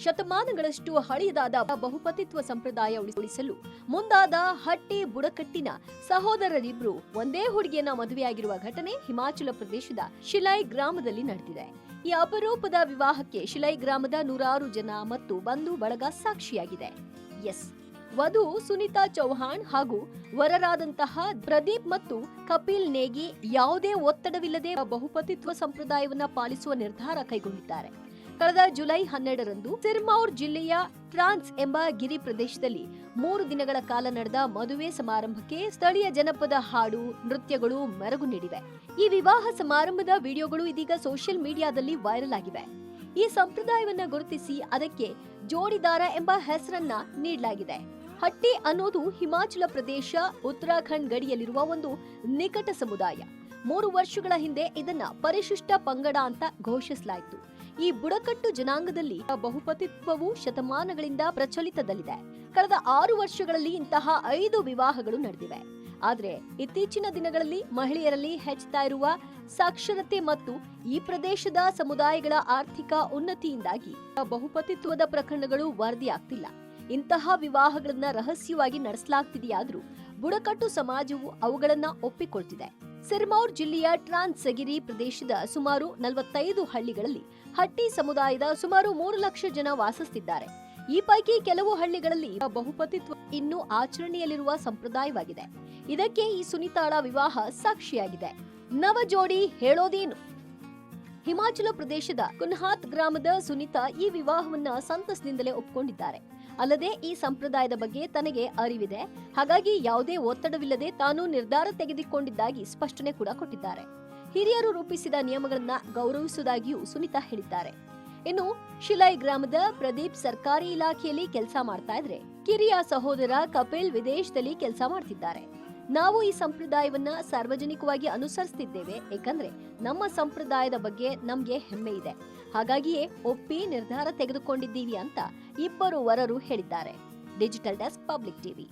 ಶತಮಾನಗಳಷ್ಟು ಹಳೆಯದಾದ ಬಹುಪತಿತ್ವ ಸಂಪ್ರದಾಯ ಉಳಿಸಲು ಮುಂದಾದ ಹಟ್ಟಿ ಬುಡಕಟ್ಟಿನ ಸಹೋದರರಿಬ್ರು ಒಂದೇ ಹುಡುಗಿಯನ್ನ ಮದುವೆಯಾಗಿರುವ ಘಟನೆ ಹಿಮಾಚಲ ಪ್ರದೇಶದ ಶಿಲೈ ಗ್ರಾಮದಲ್ಲಿ ನಡೆದಿದೆ. ಈ ಅಪರೂಪದ ವಿವಾಹಕ್ಕೆ ಶಿಲೈ ಗ್ರಾಮದ ನೂರಾರು ಜನ ಮತ್ತು ಬಂಧು ಬಳಗ ಸಾಕ್ಷಿಯಾಗಿದೆ. ವಧು ಸುನಿತಾ ಚೌಹಾಣ್ ಹಾಗೂ ವರರಾದಂತಹ ಪ್ರದೀಪ್ ಮತ್ತು ಕಪಿಲ್ ನೇಗಿ ಯಾವುದೇ ಒತ್ತಡವಿಲ್ಲದೆ ಬಹುಪತಿತ್ವ ಸಂಪ್ರದಾಯವನ್ನ ಪಾಲಿಸುವ ನಿರ್ಧಾರ ಕೈಗೊಂಡಿದ್ದಾರೆ. ಕಳೆದ ಜುಲೈ 12ರಂದು ಸಿರ್ಮೌರ್ ಜಿಲ್ಲೆಯ ಟ್ರಾನ್ಸ್ ಎಂಬ ಗಿರಿ ಪ್ರದೇಶದಲ್ಲಿ 3 ದಿನಗಳ ಕಾಲ ನಡೆದ ಮದುವೆ ಸಮಾರಂಭಕ್ಕೆ ಸ್ಥಳೀಯ ಜನಪದ ಹಾಡು, ನೃತ್ಯಗಳು ಮೆರುಗು ನೀಡಿವೆ. ಈ ವಿವಾಹ ಸಮಾರಂಭದ ವಿಡಿಯೋಗಳು ಇದೀಗ ಸೋಷಿಯಲ್ ಮೀಡಿಯಾದಲ್ಲಿ ವೈರಲ್ ಆಗಿವೆ. ಈ ಸಂಪ್ರದಾಯವನ್ನ ಗುರುತಿಸಿ ಅದಕ್ಕೆ ಜೋಡಿದಾರ ಎಂಬ ಹೆಸರನ್ನ ನೀಡಲಾಗಿದೆ. ಹಟ್ಟಿ ಅನ್ನೋದು ಹಿಮಾಚಲ ಪ್ರದೇಶ ಉತ್ತರಾಖಂಡ್ ಗಡಿಯಲ್ಲಿರುವ ಒಂದು ನಿಕಟ ಸಮುದಾಯ. 3 ವರ್ಷಗಳ ಹಿಂದೆ ಇದನ್ನ ಪರಿಶಿಷ್ಟ ಪಂಗಡ ಅಂತ ಘೋಷಿಸಲಾಯಿತು. ಈ ಬುಡಕಟ್ಟು ಜನಾಂಗದಲ್ಲಿ ಬಹುಪತಿತ್ವವು ಶತಮಾನಗಳಿಂದ ಪ್ರಚಲಿತದಲ್ಲಿದೆ. ಕಳೆದ 6 ವರ್ಷಗಳಲ್ಲಿ ಇಂತಹ 5 ವಿವಾಹಗಳು ನಡೆದಿವೆ. ಆದ್ರೆ ಇತ್ತೀಚಿನ ದಿನಗಳಲ್ಲಿ ಮಹಿಳೆಯರಲ್ಲಿ ಹೆಚ್ಚುತ್ತಾ ಇರುವ ಸಾಕ್ಷರತೆ ಮತ್ತು ಈ ಪ್ರದೇಶದ ಸಮುದಾಯಗಳ ಆರ್ಥಿಕ ಉನ್ನತಿಯಿಂದಾಗಿ ಬಹುಪತಿತ್ವದ ಪ್ರಕರಣಗಳು ವರದಿಯಾಗ್ತಿಲ್ಲ. ಇಂತಹ ವಿವಾಹಗಳನ್ನ ರಹಸ್ಯವಾಗಿ ನಡೆಸಲಾಗ್ತಿದೆಯಾದ್ರೂ ಬುಡಕಟ್ಟು ಸಮಾಜವು ಅವುಗಳನ್ನ ಒಪ್ಪಿಕೊಳ್ತಿದೆ. ಸಿರ್ಮೌರ್ ಜಿಲ್ಲೆಯ ಟ್ರಾನ್ಸ್ ಗಿರಿ ಪ್ರದೇಶದ ಸುಮಾರು 45 ಹಳ್ಳಿಗಳಲ್ಲಿ ಹಟ್ಟಿ ಸಮುದಾಯದ ಸುಮಾರು 3 ಲಕ್ಷ ಜನ ವಾಸಿಸುತ್ತಿದ್ದಾರೆ. ಈ ಪೈಕಿ ಕೆಲವು ಹಳ್ಳಿಗಳಲ್ಲಿ ಬಹುಪತಿತ್ವ ಇನ್ನೂ ಆಚರಣೆಯಲ್ಲಿರುವ ಸಂಪ್ರದಾಯವಾಗಿದೆ. ಇದಕ್ಕೆ ಈ ಸುನಿತಾಳ ವಿವಾಹ ಸಾಕ್ಷಿಯಾಗಿದೆ. ನವ ಜೋಡಿ ಹೇಳೋದೇನು? ಹಿಮಾಚಲ ಪ್ರದೇಶದ ಕುನ್ಹಾತ್ ಗ್ರಾಮದ ಸುನಿತಾ ಈ ವಿವಾಹವನ್ನ ಸಂತಸದಿಂದಲೇ ಒಪ್ಪಿಕೊಂಡಿದ್ದಾರೆ. ಅಲ್ಲದೆ ಈ ಸಂಪ್ರದಾಯದ ಬಗ್ಗೆ ತನಗೆ ಅರಿವಿದೆ, ಹಾಗಾಗಿ ಯಾವುದೇ ಒತ್ತಡವಿಲ್ಲದೆ ತಾನು ನಿರ್ಧಾರ ತೆಗೆದುಕೊಂಡಿದ್ದಾಗಿ ಸ್ಪಷ್ಟನೆ ಕೂಡ ಕೊಟ್ಟಿದ್ದಾರೆ. ಹಿರಿಯರು ರೂಪಿಸಿದ ನಿಯಮಗಳನ್ನ ಗೌರವಿಸುವುದಾಗಿಯೂ ಸುನಿತಾ ಹೇಳಿದ್ದಾರೆ. ಇನ್ನು ಶಿಲೈ ಗ್ರಾಮದ ಪ್ರದೀಪ್ ಸರ್ಕಾರಿ ಇಲಾಖೆಯಲ್ಲಿ ಕೆಲಸ ಮಾಡ್ತಾ ಇದ್ರೆ, ಕಿರಿಯ ಸಹೋದರ ಕಪಿಲ್ ವಿದೇಶದಲ್ಲಿ ಕೆಲಸ ಮಾಡ್ತಿದ್ದಾರೆ. ನಾವು ಈ ಸಂಪ್ರದಾಯವನ್ನ ಸಾರ್ವಜನಿಕವಾಗಿ ಅನುಸರಿಸುತ್ತಿದ್ದೇವೆ, ಏಕೆಂದ್ರೆ ನಮ್ಮ ಸಂಪ್ರದಾಯದ ಬಗ್ಗೆ ನಮ್ಗೆ ಹೆಮ್ಮೆ ಇದೆ. ಹಾಗಾಗಿಯೇ ಒಪ್ಪಿ ನಿರ್ಧಾರ ತೆಗೆದುಕೊಂಡಿದ್ದೀವಿ ಅಂತ ಇಬ್ಬರು ವರರು ಹೇಳಿದ್ದಾರೆ. Digital desk, public TV.